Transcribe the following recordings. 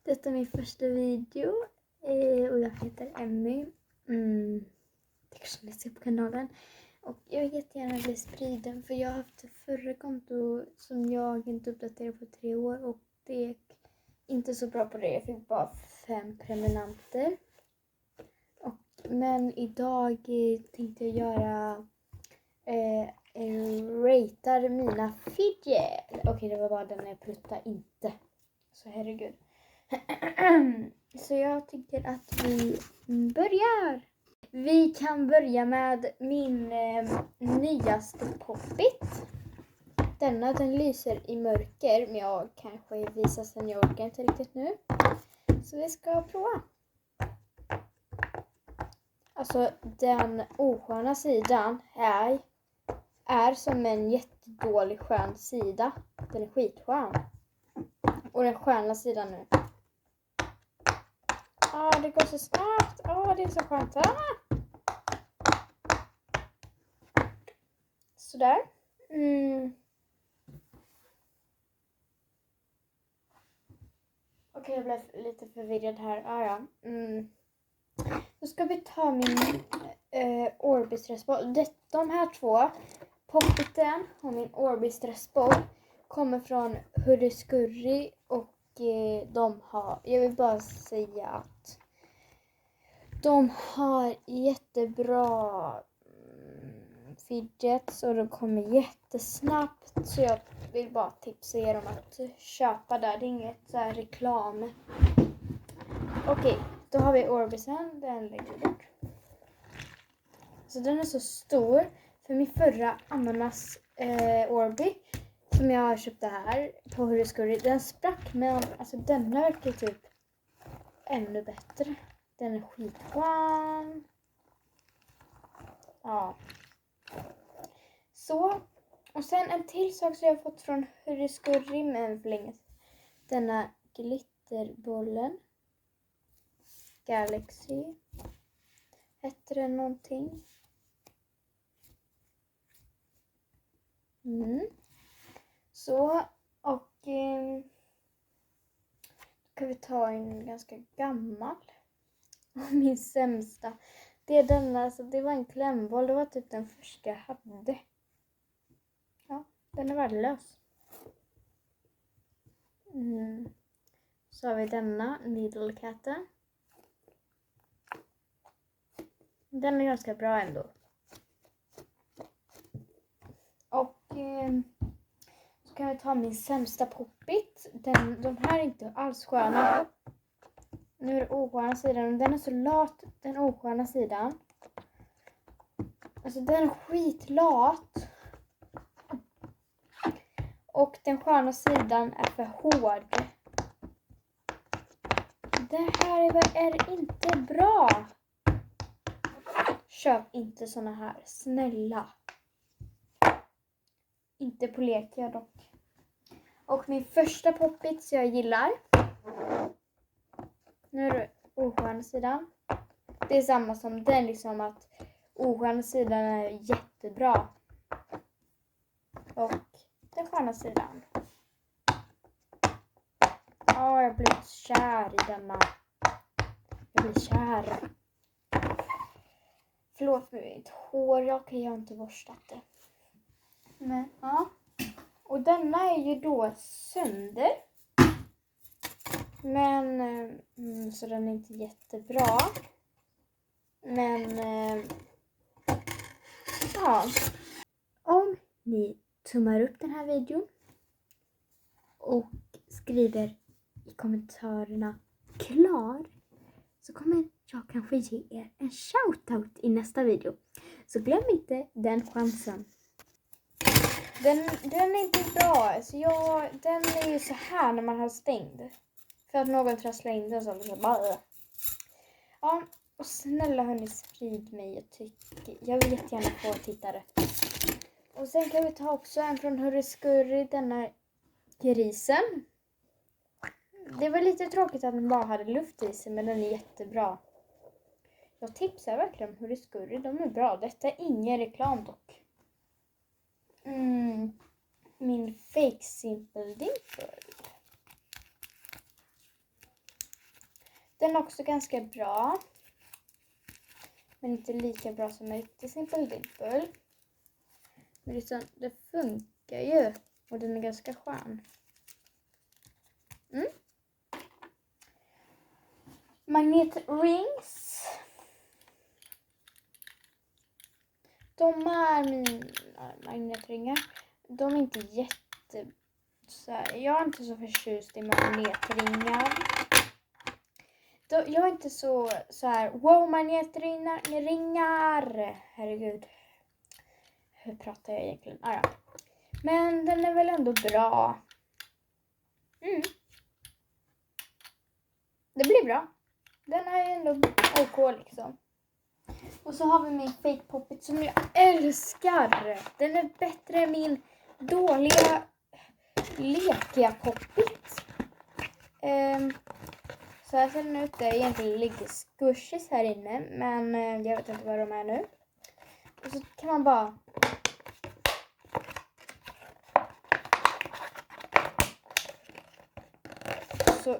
Detta är min första video och jag heter Emmy. Det kanske ni ser på kanalen. Och jag vill jättegärna bli spriden för jag har haft förra konto som jag inte uppdaterade på 3 år och det gick inte så bra på det. Jag fick bara 5 prenumeranter. Men idag tänkte jag göra ratear mina fidget. Okej, det var bara den jag pruttar inte. Så herregud. Så jag tycker att vi börjar. Vi kan börja med min nyaste Pop-It. Den lyser i mörker, men jag kanske visar sen, jag orkar inte riktigt nu. Så vi ska prova. Alltså den osköna sidan är som en jättedålig skön sida. Den är skitskön. Och den sköna sidan nu. Det går så snabbt. Det är så skönt. Sådär. Okej, jag blev lite förvirrad här. Då ska vi ta min Orbi stressboll. De här två, Pop-Iten och min Orbi stressboll, kommer från Hurryskurry och jag vill bara säga att de har jättebra fidgets och de kommer jättesnabbt, så jag vill bara tipsa er om att köpa där. Det är inget så här reklam. Okej, då har vi Orbisen, den lägger vi bort. Så den är så stor, för min förra ananas Orbi som jag köpte här på Hurryskurry, den sprack, men alltså denna verkar typ ännu bättre. Den är skitskön. Ja. Så. Och sen en till sak som jag har fått från Hurryskurry med för länge. Denna glitterbollen. Galaxy. Heter den någonting? Så. Och då kan vi ta en ganska gammal. Min sämsta. Det är denna, så det var en klämboll. Det var typ den första jag hade. Ja, den är värdelös. Så har vi denna, Needle Catten. Den är ganska bra ändå. Och så kan vi ta min sämsta Pop-It. De här är inte alls sköna. Nu är det osköna sidan. Den är så lat, den osköna sidan. Alltså den är skitlat. Och den sköna sidan är för hård. Det här är inte bra. Köp inte såna här. Snälla. Inte på lekiga dock. Och min första Pop-It som jag gillar. Nu är det osköna sidan. Det är samma som den, liksom att osköna sidan är jättebra. Och den sköna sidan. Jag blir kär i denna. Jag blir kär. Förlåt mig, mitt hår. Jag har inte borstat det. Men ja. Och denna är ju då sönder. Men så den är inte jättebra. Men ja. Om ni tummar upp den här videon och skriver i kommentarerna klar, så kommer jag kanske ge er en shoutout i nästa video. Så glöm inte den chansen. Den är inte bra. Alltså den är ju så här när man har stängd. För att någon trasslar in den så bara. Ja, och snälla hörni, sprid mig. Jag vill jättegärna få tittare. Och sen kan vi ta också en från Hurryskurry, denna grisen. Det var lite tråkigt att den bara hade luft i sig, men den är jättebra. Jag tipsar verkligen om Hurryskurry, de är bra. Detta är ingen reklam dock. Min Fake Simple Dimple. Den är också ganska bra. Men inte lika bra som en riktig Simple Dimple. Men liksom, det funkar ju. Och den är ganska skön. Magnet Rings. De är mina magnetringar. De är inte så här, jag är inte så förtjust i magnetringar. Jag är inte så här, wow, magnetringar. Herregud. Hur pratar jag egentligen? Ja. Men den är väl ändå bra. Det blir bra. Den är ju ändå OK liksom. Och så har vi min fake poppit som jag älskar. Den är bättre än min dåliga lekiga poppit. Så här ser den ut. Det egentligen ligger squishes här inne. Men jag vet inte vad de är nu. Och så kan man bara... Så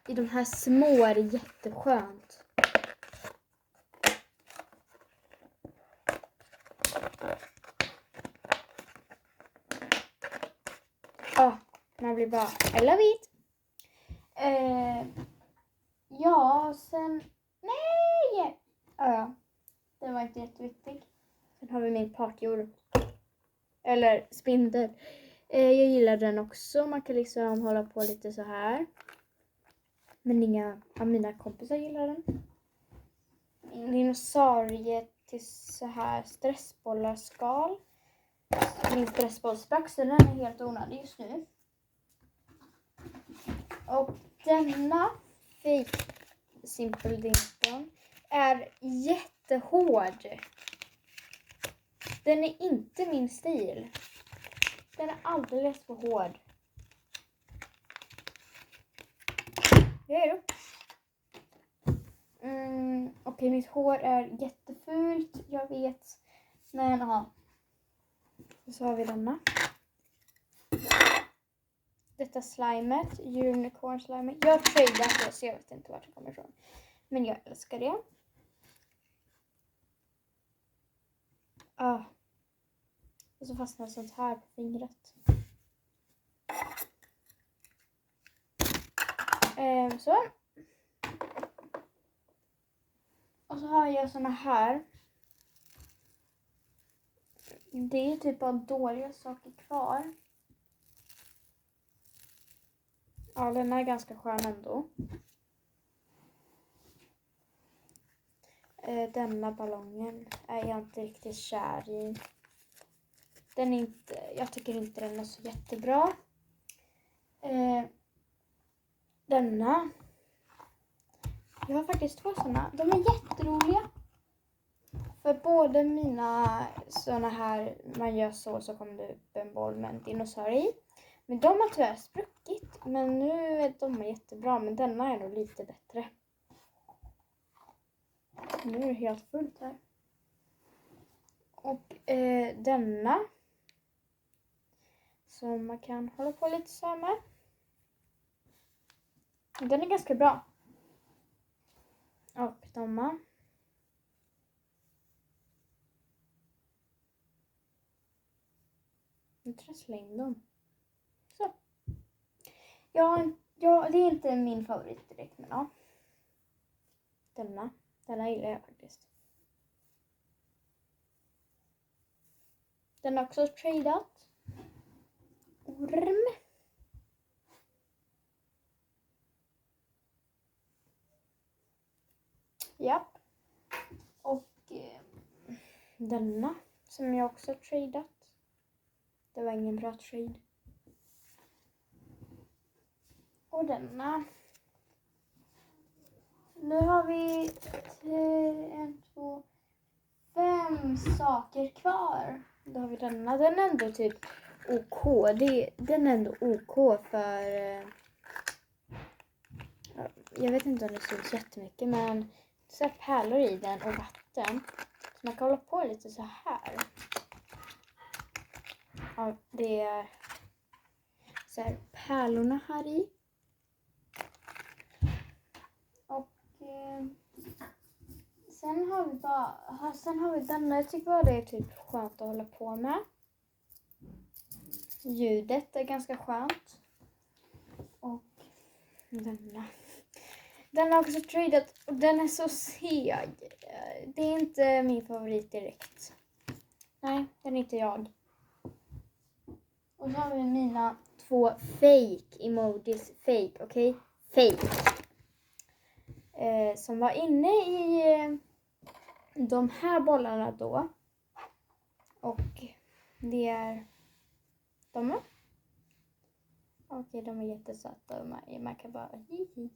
i de här små är det jätteskönt. Man blir bara, I love it. Ja, sen... Nej! Ja, det var inte jätteviktigt. Sen har vi min partjord. Eller spindel. Jag gillar den också. Man kan liksom hålla på lite så här. Men inga av mina kompisar gillar den. Min dinosaurie till så här stressbollarskal. Min stressbollsbax, den är helt onödig just nu. Och denna fake Simple Dimple är jättehård. Den är inte min stil. Den är alldeles för hård. Det är det. Okej, mitt hår är jättefult. Jag vet. Men ja. Så har vi denna. Detta slimet. Unicorn slimet. Jag har tradeat det så jag vet inte vart det kommer ifrån. Men jag älskar det. Och så fastnar sånt här på fingret. Så. Och så har jag såna här. Det är typ av dåliga saker kvar. Ja, den är ganska skön ändå. Denna ballongen är jag inte riktigt kär i. Jag tycker inte den är så jättebra. Denna. Jag har faktiskt 2 sådana. De är jätteroliga. För både mina såna här, man gör så kommer det upp en boll med en dinosaurie i. Men de har tyvärr spruckit. Men nu är de jättebra. Men denna är nog lite bättre. Nu är det helt fullt här. Och denna. Som man kan hålla på lite så här med. Den är ganska bra. Och denna. Jag tror jag slängde dem. Så. Ja, det är inte min favorit direkt, men ja. Denna gillar jag faktiskt. Den är också tradeat. Orm. Japp. Och denna som jag också har tradeat. Det var ingen bra trade. Och denna. Nu har vi 1, 2, 5 saker kvar. Då har vi denna. Den är ändå typ OK. Den är ändå OK för... jag vet inte om det syns jättemycket, men det är pärlor i den och vatten. Så man kan hålla på lite så här. Ja, det är så här pärlorna här i. Och Sen har vi denna. Jag tycker bara det är typ skönt att hålla på med. Ljudet är ganska skönt. Och denna. Den har också tradat och den är så seg. Det är inte min favorit direkt. Nej, den är inte jag. Och så har vi mina 2 fake emojis. Fake, okej? Fake. Som var inne i de här bollarna då. Och det är de. Okej, de är jättesöta. Man kan bara hihi.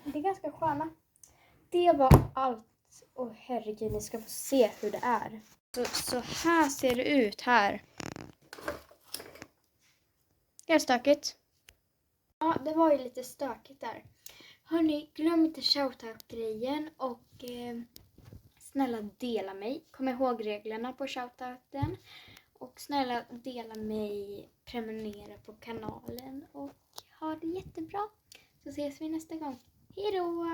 Det är ganska sköna. Det var allt. Och herregud, ni ska få se hur det är. Så här ser det ut här. Det är stökigt. Ja, det var ju lite stökigt där. Hörni, glöm inte shoutout-grejen och snälla dela mig. Kom ihåg reglerna på shoutouten. Och snälla dela mig, prenumerera på kanalen och ha det jättebra. Så ses vi nästa gång. Hej då!